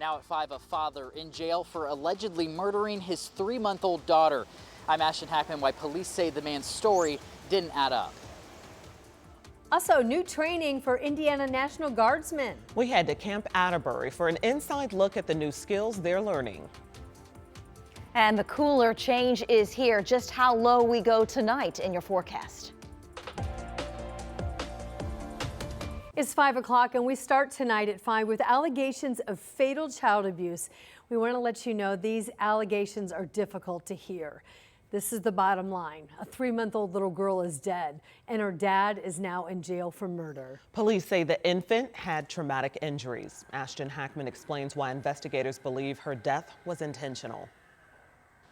Now at 5, a father in jail for allegedly murdering his 3-month-old daughter. I'm Ashton Hackman. Why police say the man's story didn't add up. Also, new training for Indiana National Guardsmen. We head to Camp Atterbury for an inside look at the new skills they're learning. And the cooler change is here. Just how low we go tonight in your forecast. It's 5 o'clock and we start tonight at 5 with allegations of fatal child abuse. We want to let you know these allegations are difficult to hear. This is the bottom line. A 3-month-old little girl is dead and her dad is now in jail for murder. Police say the infant had traumatic injuries. Ashton Hackman explains why investigators believe her death was intentional.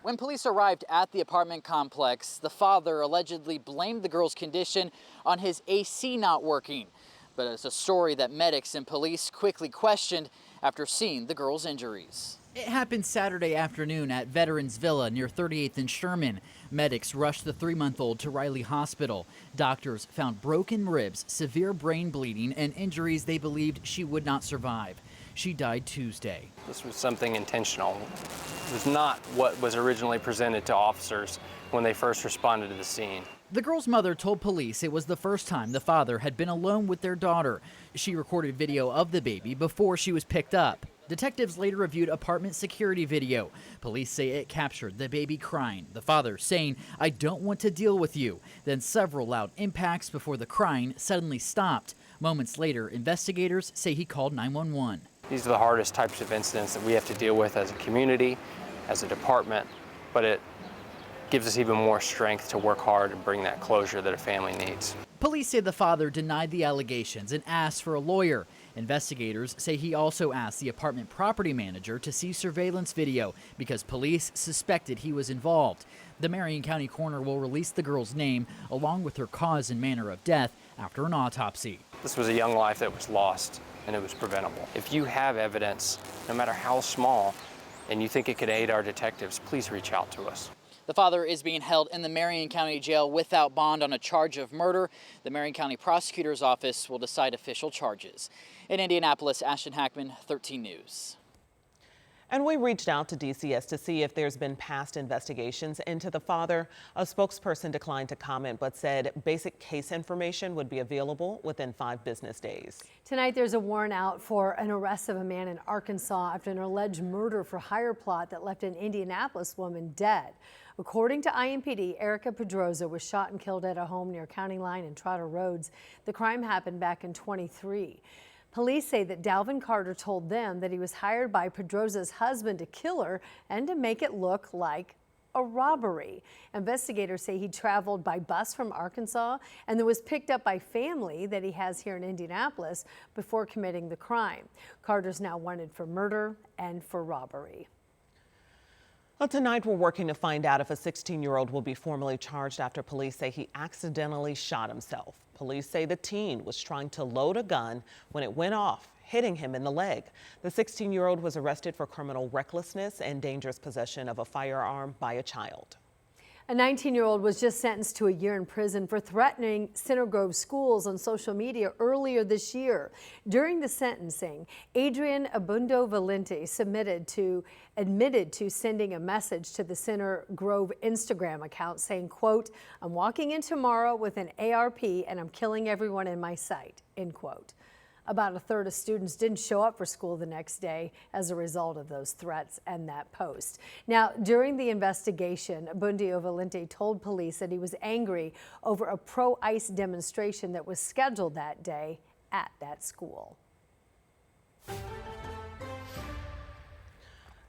When police arrived at the apartment complex, the father allegedly blamed the girl's condition on his AC not working. But it's a story that medics and police quickly questioned after seeing the girl's injuries. It happened Saturday afternoon at Veterans Villa near 38th and Sherman. Medics rushed the 3-month-old to Riley Hospital. Doctors found broken ribs, severe brain bleeding, and injuries they believed she would not survive. She died Tuesday. This was something intentional. It was not what was originally presented to officers when they first responded to the scene. The girl's mother told police it was the first time the father had been alone with their daughter. She recorded video of the baby before she was picked up. Detectives later reviewed apartment security video. Police say it captured the baby crying, the father saying, "I don't want to deal with you." Then several loud impacts before the crying suddenly stopped. Moments later, investigators say he called 911. These are the hardest types of incidents that we have to deal with as a community, as a department, but it gives us even more strength to work hard and bring that closure that a family needs. Police say the father denied the allegations and asked for a lawyer. Investigators say he also asked the apartment property manager to see surveillance video because police suspected he was involved. The Marion County coroner will release the girl's name along with her cause and manner of death after an autopsy. This was a young life that was lost, and it was preventable. If you have evidence, no matter how small, and you think it could aid our detectives, please reach out to us. The father is being held in the Marion County Jail without bond on a charge of murder. The Marion County Prosecutor's Office will decide official charges. In Indianapolis, Ashton Hackman, 13 News. And we reached out to DCS to see if there's been past investigations into the father. A spokesperson declined to comment but said basic case information would be available within 5 business days. Tonight there's a warrant out for an arrest of a man in Arkansas after an alleged murder for hire plot that left an Indianapolis woman dead. According to IMPD, Erica Pedroza was shot and killed at a home near County Line and Trotter Roads. The crime happened back in 23. Police say that Dalvin Carter told them that he was hired by Pedroza's husband to kill her and to make it look like a robbery. Investigators say he traveled by bus from Arkansas and then was picked up by family that he has here in Indianapolis before committing the crime. Carter's now wanted for murder and for robbery. Well, tonight we're working to find out if a 16-year-old will be formally charged after police say he accidentally shot himself. Police say the teen was trying to load a gun when it went off, hitting him in the leg. The 16-year-old was arrested for criminal recklessness and dangerous possession of a firearm by a child. A 19-year-old was just sentenced to a year in prison for threatening Center Grove schools on social media earlier this year. During the sentencing, Adrian Abundo Valente admitted to sending a message to the Center Grove Instagram account saying, quote, "I'm walking in tomorrow with an ARP and I'm killing everyone in my sight," end quote. About a third of students didn't show up for school the next day as a result of those threats and that post. Now, during the investigation, Bundio Valente told police that he was angry over a pro-ICE demonstration that was scheduled that day at that school.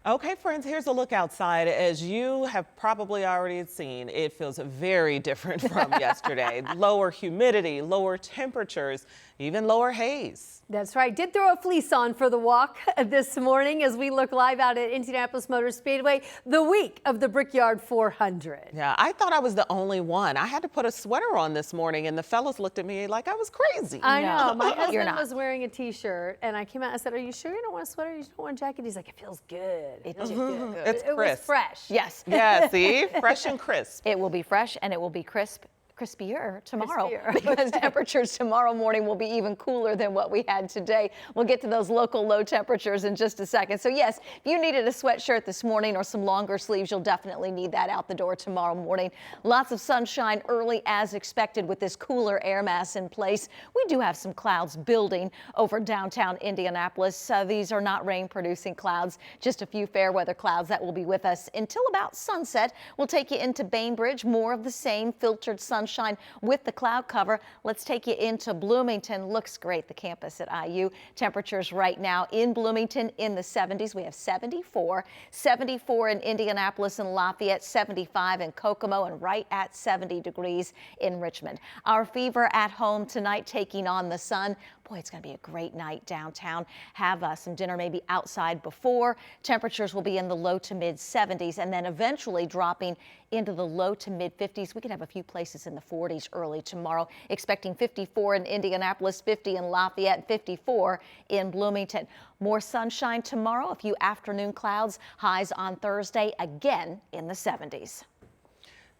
Okay, friends, here's a look outside. As you have probably already seen, it feels very different from yesterday. Lower humidity, lower temperatures, even lower haze. That's right. Did throw a fleece on for the walk this morning as we look live out at Indianapolis Motor Speedway, the week of the Brickyard 400. Yeah, I thought I was the only one. I had to put a sweater on this morning, and the fellas looked at me like I was crazy. I know. My You're husband not. was wearing a T-shirt, and I came out and said, "Are you sure you don't want a sweater? You don't want a jacket?" He's like, "It feels good. It feels did. good." It's It was crisp. fresh. Yes. Yeah, see? Fresh and crisp. It will be fresh and it will be crisp crispier tomorrow Crispier. because temperatures tomorrow morning will be even cooler than what we had today. We'll get to those local low temperatures in just a second. So yes, if you needed a sweatshirt this morning or some longer sleeves, you'll definitely need that out the door tomorrow morning. Lots of sunshine early as expected with this cooler air mass in place. We do have some clouds building over downtown Indianapolis. These are not rain producing clouds, just a few fair weather clouds that will be with us until about sunset. We'll take you into Bainbridge, more of the same filtered sunshine with the cloud cover. Let's take you into Bloomington. Looks great, the campus at IU. Temperatures right now in Bloomington in the 70s. We have 74 in Indianapolis and Lafayette, 75 in Kokomo, and right at 70 degrees in Richmond. Our fever at home tonight, taking on the sun. Boy, it's going to be a great night downtown. Have some dinner maybe outside before. Temperatures will be in the low to mid 70s and then eventually dropping into the low to mid 50s. We could have a few places in the 40s early tomorrow. Expecting 54 in Indianapolis, 50 in Lafayette, and 54 in Bloomington. More sunshine tomorrow, a few afternoon clouds, highs on Thursday, again in the 70s.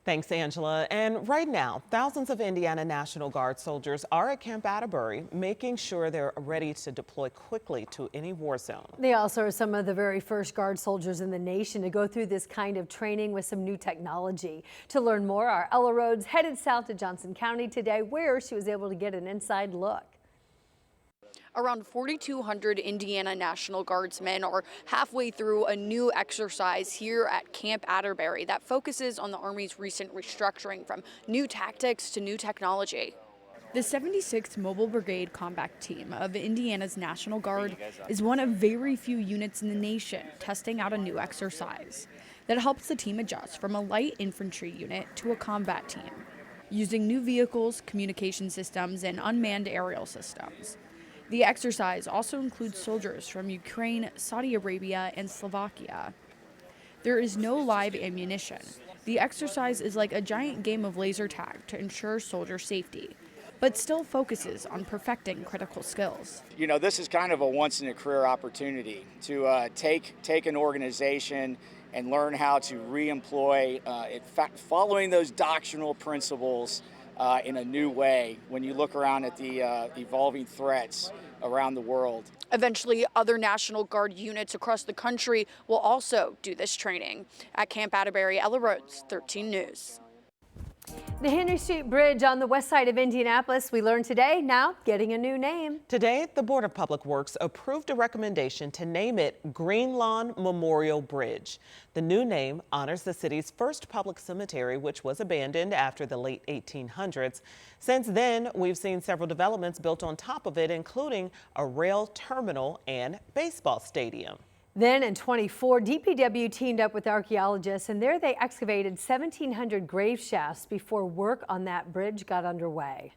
Thanks, Angela. And right now, thousands of Indiana National Guard soldiers are at Camp Atterbury, making sure they're ready to deploy quickly to any war zone. They also are some of the very first Guard soldiers in the nation to go through this kind of training with some new technology. To learn more, our Ella Rhodes headed south to Johnson County today, where she was able to get an inside look. Around 4,200 Indiana National Guardsmen are halfway through a new exercise here at Camp Atterbury that focuses on the Army's recent restructuring from new tactics to new technology. The 76th Mobile Brigade Combat Team of Indiana's National Guard is one of very few units in the nation testing out a new exercise that helps the team adjust from a light infantry unit to a combat team, using new vehicles, communication systems, and unmanned aerial systems. The exercise also includes soldiers from Ukraine, Saudi Arabia, and Slovakia. There is no live ammunition. The exercise is like a giant game of laser tag to ensure soldier safety, but still focuses on perfecting critical skills. You know, this is kind of a once-in-a-career opportunity to take an organization and learn how to re-employ following those doctrinal principles in a new way when you look around at the evolving threats around the world. Eventually, other National Guard units across the country will also do this training. At Camp Atterbury, Ella Rhodes, 13 News. The Henry Street Bridge on the west side of Indianapolis, we learned today, now getting a new name. Today, the Board of Public Works approved a recommendation to name it Green Lawn Memorial Bridge. The new name honors the city's first public cemetery, which was abandoned after the late 1800s. Since then, we've seen several developments built on top of it, including a rail terminal and baseball stadium. Then in 24, DPW teamed up with archaeologists, and there they excavated 1,700 grave shafts before work on that bridge got underway.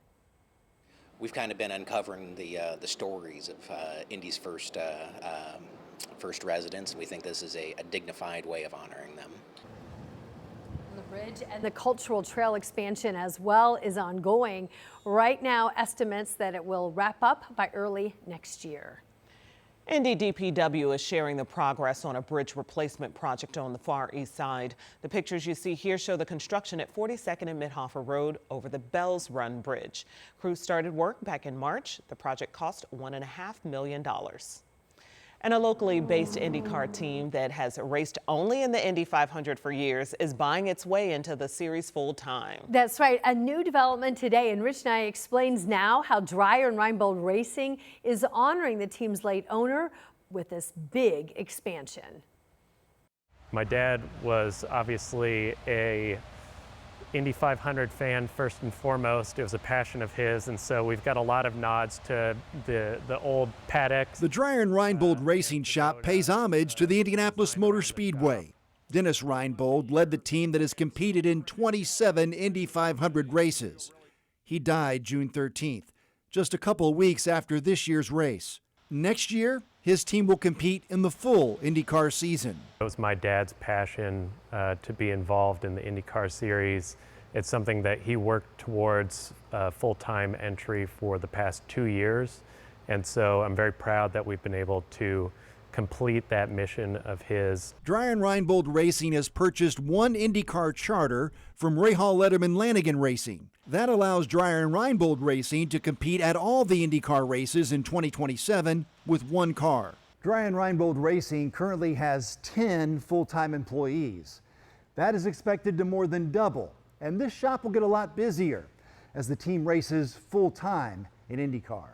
We've kind of been uncovering the stories of Indy's first residents, and we think this is a dignified way of honoring them. The bridge and the cultural trail expansion as well is ongoing. Right now, estimates that it will wrap up by early next year. Indy DPW is sharing the progress on a bridge replacement project on the far east side. The pictures you see here show the construction at 42nd and Midhofer Road over the Bells Run Bridge. Crews started work back in March. The project cost $1.5 million. And a locally based IndyCar team that has raced only in the Indy 500 for years is buying its way into the series full time. That's right, a new development today, and Rich Nye explains now how Dreyer and Reinbold Racing is honoring the team's late owner with this big expansion. My dad was obviously a Indy 500 fan first and foremost. It was a passion of his, and so we've got a lot of nods to the old paddocks. The Dreyer and Reinbold Racing Shop pays homage to the Indianapolis Motor Speedway. Dennis Reinbold led the team that has competed in 27 Indy 500 races. He died June 13th, just a couple of weeks after this year's race. Next year, his team will compete in the full IndyCar season. It was my dad's passion to be involved in the IndyCar series. It's something that he worked towards full-time entry for the past 2 years. And so I'm very proud that we've been able to complete that mission of his. Dryer & Reinbold Racing has purchased one IndyCar charter from Rahal Letterman Lanigan Racing. That allows Dryer & Reinbold Racing to compete at all the IndyCar races in 2027 with one car. Dryer & Reinbold Racing currently has 10 full-time employees. That is expected to more than double, and this shop will get a lot busier as the team races full-time in IndyCar.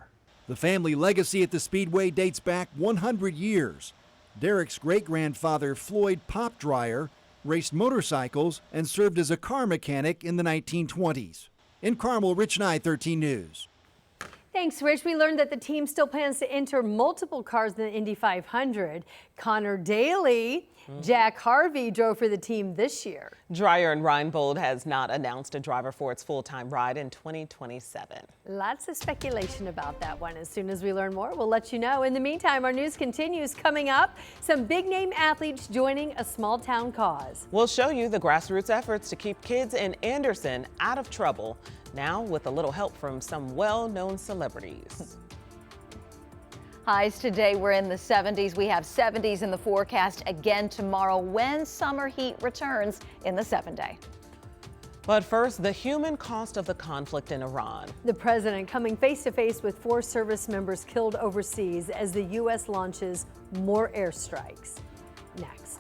The family legacy at the Speedway dates back 100 years. Derek's great-grandfather, Floyd Pop Dryer, raced motorcycles and served as a car mechanic in the 1920s. In Carmel, Rich Nye, 13 News. Thanks, Rich. We learned that the team still plans to enter multiple cars in the Indy 500. Connor Daly, Jack Harvey drove for the team this year. Dryer & Reinbold has not announced a driver for its full-time ride in 2027. Lots of speculation about that one. As soon as we learn more, we'll let you know. In the meantime, our news continues. Coming up, some big-name athletes joining a small-town cause. We'll show you the grassroots efforts to keep kids in Anderson out of trouble, now with a little help from some well-known celebrities. Highs today, we're in the 70s. We have 70s in the forecast again tomorrow when summer heat returns in the 7-day. But first, the human cost of the conflict in Iran. The president coming face-to-face with 4 service members killed overseas as the U.S. launches more airstrikes. Next.